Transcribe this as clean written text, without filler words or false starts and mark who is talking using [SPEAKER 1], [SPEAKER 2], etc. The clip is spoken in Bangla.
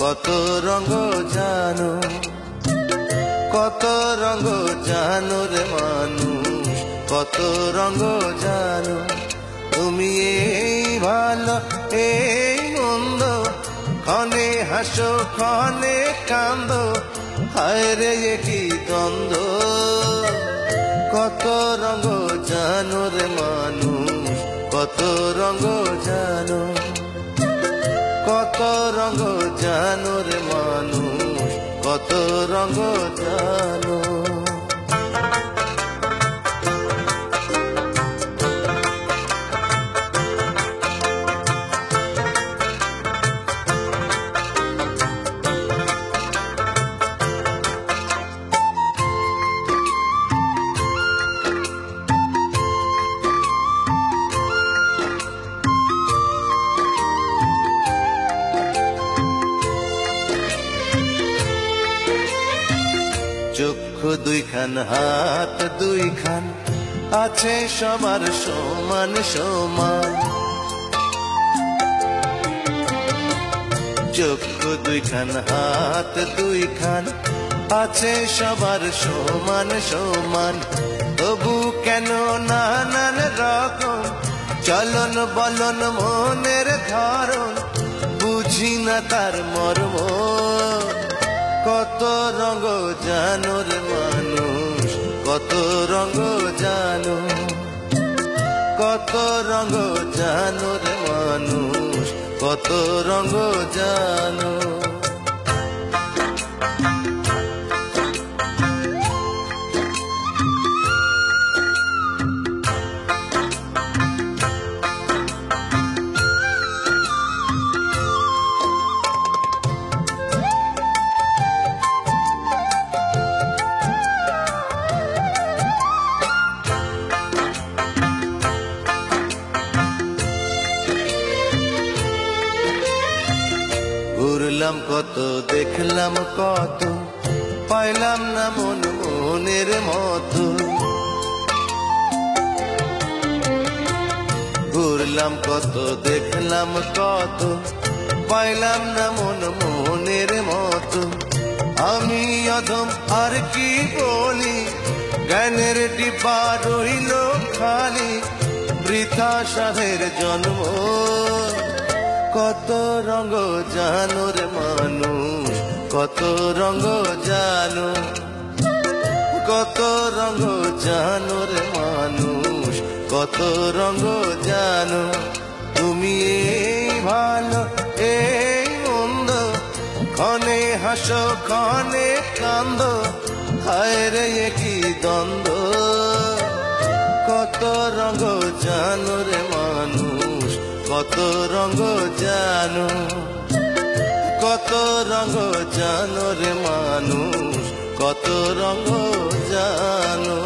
[SPEAKER 1] কত রঙ জানো, কত রঙ জানো রে মানুষ, কত রঙ জানো। তুমি এই ভালো এই মন্দ, ক্ষণে হাসো ক্ষণে কান্দো, হায় রে কি দ্বন্দ্ব। কত রঙ জানো রে মানুষ, কত রঙ জানো, কত রঙ জানো রে মানুষ, কত রঙ জানো। চক্ষু দুইখান হাত দুইখান আছে সবার সমান সমান। চক্ষু দুইখান হাত দুইখান আছে সবার সমান সমান। তবু কেন নানান রকম চলন বলন মনের ধরন, বুঝি না তার মর্ম। কত রঙ জানো রে মানুষ, কত রঙ জানো, কত রঙ জানো রে মানুষ, কত রঙ জানো। ঘুরলাম কত দেখলাম কত, পাইলাম না মন মনের মতো। ঘুরলাম কত দেখলাম কত, পাইলাম না মন মনের মতো। আমি অধম আর কি বলি, জ্ঞানের ডিব্বা রইল খালি, বৃথা সাধের জন্ম। কত রঙ জানো রে মানুষ, কত রঙ জানো, কত রঙ জানো রে মানুষ, কত রঙ জানো। তুমি এই ভালো এই মন্দ, ক্ষণে হাসো ক্ষণে কান্দো, হায় রে কি দ্বন্দ্ব। কত রঙ জানো রে মানুষ, কত রঙ জানো, কত রঙ জানো রে মানুষ, কত রঙ জানো।